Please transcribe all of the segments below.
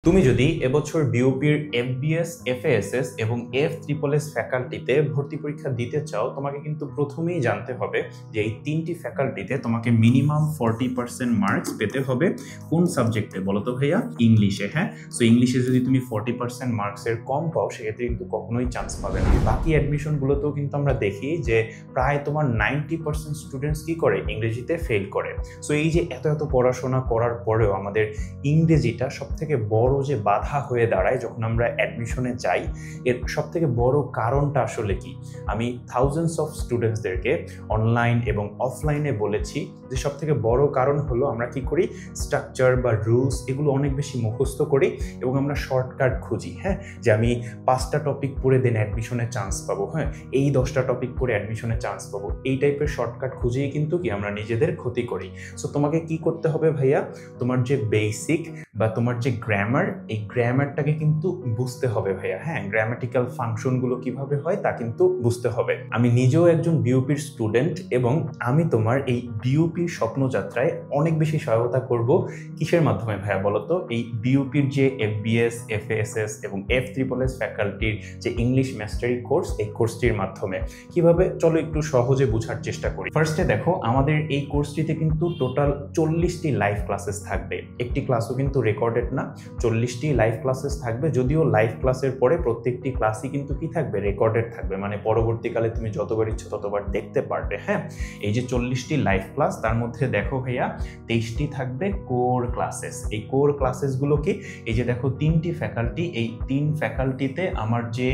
তুমি যদি এবছর বিওপির এফবিএস, এফএএসএস এবং এফএএএস ফ্যাকাল্টিতে ভর্তি পরীক্ষা দিতে চাও, তোমাকে কিন্তু প্রথমেই জানতে হবে যে এই তিনটি ফ্যাকাল্টিতে তোমাকে মিনিমাম 40% মার্কস পেতে হবে। কোন সাবজেক্টে বলো তো ভাইয়া? ইংলিশে। হ্যাঁ, সো ইংলিশে যদি তুমি 40% মার্কসের কম পাও, সেক্ষেত্রে কিন্তু কখনোই চান্স পাবে না। বাকি অ্যাডমিশনগুলোতেও কিন্তু আমরা দেখি যে প্রায় তোমার 90% স্টুডেন্টস কি করে? ইংরেজিতে ফেল করে। সো এই যে এত পড়াশোনা করার পরেও আমাদের ইংরেজিটা সব থেকে বড় যে বাধা হয়ে দাঁড়ায় যখন আমরা অ্যাডমিশনে যাই, এর সব থেকে বড় কারণটা আসলে কি? আমি থাউজেন্ডস অফ স্টুডেন্টসদেরকে অনলাইন এবং অফলাইনে বলেছি যে সব থেকে বড় কারণ হলো আমরা কি করি? স্ট্রাকচার বা রুলস এগুলো অনেক বেশি মুখস্থ করি এবং আমরা শর্টকাট খুঁজি। হ্যাঁ, যে আমি 5টা টপিক পড়ে দেন অ্যাডমিশনে চান্স পাবো, হ্যাঁ এই 10টা টপিক পড়ে অ্যাডমিশনে চান্স পাবো, এই টাইপের শর্টকাট খুঁজেই কিন্তু কি আমরা নিজেদের ক্ষতি করি। সো তোমাকে কি করতে হবে ভাইয়া? তোমার যে বেসিক বা তোমার যে গ্রামার, এই গ্রামারটাকে কিন্তু বুঝতে হবে ভাইয়া। হ্যাঁ, গ্রামাটিক্যাল ফাংশনগুলো কিভাবে হয় তা কিন্তু বুঝতে হবে। আমি নিজেও একজন বিউপির স্টুডেন্ট এবং আমি তোমার এই বিউপির স্বপ্নযাত্রায় অনেক বেশি সহায়তা করব। কিসের মাধ্যমে ভাইয়া বলো তো? এই বিউপির যে এফবিএস, এফএএসএস এবং এফএএএস ফ্যাকাল্টির যে ইংলিশ মাস্টারি কোর্স, এই কোর্সটির মাধ্যমে। কিভাবে? চলো একটু সহজে বোঝার চেষ্টা করি। ফার্স্টে দেখো, আমাদের এই কোর্সটিতে কিন্তু টোটাল 40টি লাইভ ক্লাসেস থাকবে। একটি ক্লাসও কিন্তু রেকর্ডেড না, 40টি লাইভ ক্লাসেস থাকবে। যদিও লাইভ ক্লাসের পরে প্রত্যেকটি ক্লাসই কিন্তু কি থাকবে? রেকর্ডেড থাকবে, মানে পরবর্তীকালে তুমি যতবার ইচ্ছা ততবার দেখতে পারবে। হ্যাঁ, এই যে 40টি লাইভ ক্লাস, তার মধ্যে দেখো ভাইয়া 23টি থাকবে কোর ক্লাসেস। এই কোর ক্লাসেসগুলো কি? এই যে দেখো 3টি ফ্যাকাল্টি, এই 3 ফ্যাকাল্টিতে আমার যে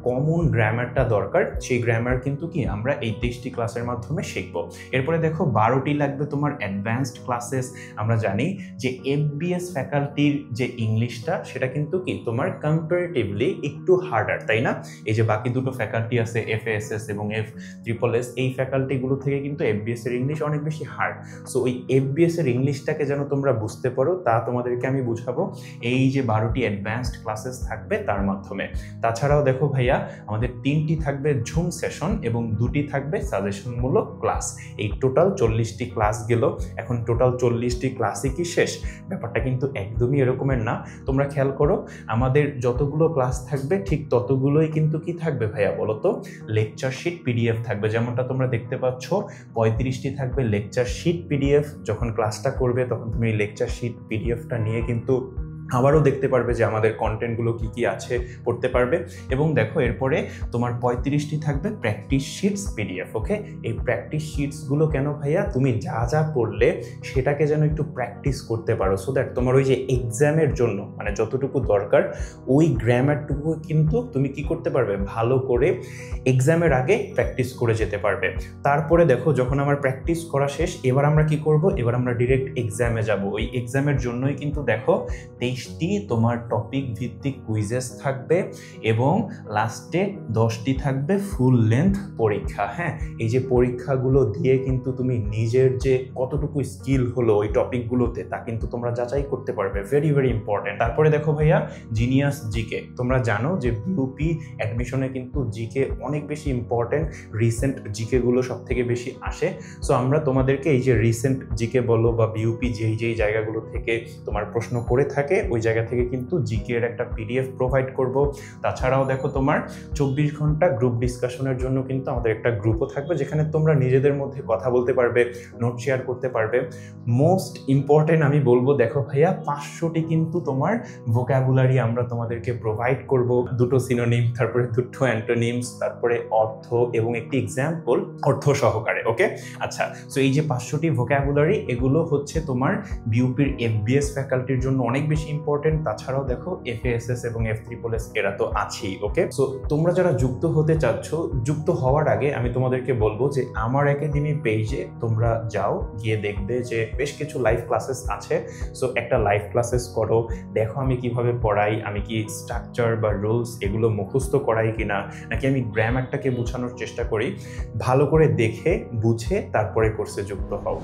কমন গ্রামারটা দরকার, সেই গ্রামার কিন্তু কি আমরা এই 23টি ক্লাসের মাধ্যমে শিখব। এরপরে দেখো 12টি লাগবে তোমার অ্যাডভান্সড ক্লাসেস। আমরা জানি যে এফবিএস ফ্যাকাল্টির যে ইংলিশটা, সেটা কিন্তু কি তোমার কম্পারেটিভলি একটু হার্ডার, তাই না? এই যে বাকি দুটো ফ্যাকাল্টি আছে, এফএএসএস এবং এফএএএস, এই ফ্যাকাল্টিগুলো থেকে কিন্তু এফবিএস এর ইংলিশ অনেক বেশি হার্ড। সো ওই এফবিএস এর ইংলিশটাকে যেন তোমরা বুঝতে পারো, তা তোমাদেরকে আমি বুঝাবো এই যে 12টি অ্যাডভান্সড ক্লাসেস থাকবে তার মাধ্যমে। তাছাড়াও দেখো ভাইয়া, আমাদের 3টি থাকবে ঝুম সেশন এবং 2টি থাকবে সাজেশনমূলক ক্লাস। এই টোটাল 40টি ক্লাস গেল। এখন টোটাল 40টি ক্লাসই কি শেষ? ব্যাপারটা কিন্তু একদমই এরকমের না। তোমরা খেয়াল করো, আমাদের যতগুলো ক্লাস থাকবে ঠিক ততগুলোই কিন্তু কি থাকবে ভাইয়া বলো তো? লেকচার শিট পিডিএফ থাকবে। যেমনটা তোমরা দেখতে পাচ্ছ, 35টি থাকবে লেকচার শিট পিডিএফ। যখন ক্লাসটা করবে তখন তুমি এই লেকচার শিট পিডিএফটা নিয়ে কিন্তু আবারও দেখতে পারবে যে আমাদের কন্টেন্টগুলো কি কি আছে, পড়তে পারবে। এবং দেখো এরপরে তোমার 35টি থাকবে প্র্যাকটিস শিটস পিডিএফ। ওকে, এই প্র্যাকটিস শিটসগুলো কেন ভাইয়া? তুমি যা যা পড়লে সেটাকে যেন একটু প্র্যাকটিস করতে পারো, সো দ্যাট তোমার ওই যে এক্সামের জন্য মানে যতটুকু দরকার ওই গ্রামারটুকু কিন্তু তুমি কি করতে পারবে? ভালো করে এক্সামের আগে প্র্যাকটিস করে যেতে পারবে। তারপরে দেখো, যখন আমার প্র্যাকটিস করা শেষ, এবার আমরা কি করব? এবার আমরা ডিরেক্ট এক্সামে যাব। ওই এক্সামের জন্যই কিন্তু দেখো 23টি তোমার টপিক ভিত্তিক কুইজেস থাকবে এবং লাস্টে 10টি থাকবে ফুল লেন্থ পরীক্ষা। হ্যাঁ, এই যে পরীক্ষাগুলো দিয়ে কিন্তু তুমি নিজের যে কতটুকু স্কিল হলো ওই টপিকগুলোতে, তা কিন্তু তোমরা যাচাই করতে পারবে। Very important. তারপরে দেখো ভাইয়া, জিনিয়াস জিকে। তোমরা জানো যে বিউপি অ্যাডমিশনে কিন্তু জিকে অনেক বেশি ইম্পর্টেন্ট। রিসেন্ট জিকে গুলো সব থেকে বেশি আসে। সো আমরা তোমাদেরকে এই যে রিসেন্ট জিকে বলো বা বিউপি যেই জায়গাগুলো থেকে তোমার প্রশ্ন করে থাকে, ওই জায়গা থেকে কিন্তু জিকে এর একটা পিডিএফ প্রোভাইড করব। তাছাড়াও দেখো তোমার 24 ঘন্টা গ্রুপ ডিসকাশনের জন্য কিন্তু আমাদের একটা গ্রুপও থাকবে, যেখানে তোমরা নিজেদের মধ্যে কথা বলতে পারবে, নোট শেয়ার করতে পারবে। মোস্ট ইম্পর্টেন্ট আমি বলবো, দেখো ভাইয়া 500টি কিন্তু তোমার ভোকাবুলারি আমরা তোমাদেরকে প্রোভাইড করব। 2টো সিনোনিম, তারপরে 2টো অ্যান্টোনিমস, তারপরে অর্থ এবং একটি এক্সাম্পল অর্থ সহকারে। ওকে, আচ্ছা, সো এই যে 500টি ভোকাবুলারি, এগুলো হচ্ছে তোমার বিউপির এফবিএস ফ্যাকাল্টির জন্য অনেক বেশি ইম্পর্টেন্ট। তাছাড়াও দেখো এফএএসএস এবং এফএএএস এরা তো আছেই। ওকে, সো তোমরা যারা যুক্ত হতে চাচ্ছ, যুক্ত হওয়ার আগে আমি তোমাদেরকে বলবো যে আমার একাডেমি পেজে তোমরা যাও, গিয়ে দেখবে যে বেশ কিছু লাইভ ক্লাসেস আছে। সো একটা লাইভ ক্লাসেস করো, দেখো আমি কিভাবে পড়াই, আমি কি স্ট্রাকচার বা রুলস এগুলো মুখস্থ করাই কিনা, নাকি আমি গ্রামারটাকে বোঝানোর চেষ্টা করি। ভালো করে দেখে বুঝে তারপরে কোর্সে যুক্ত হও।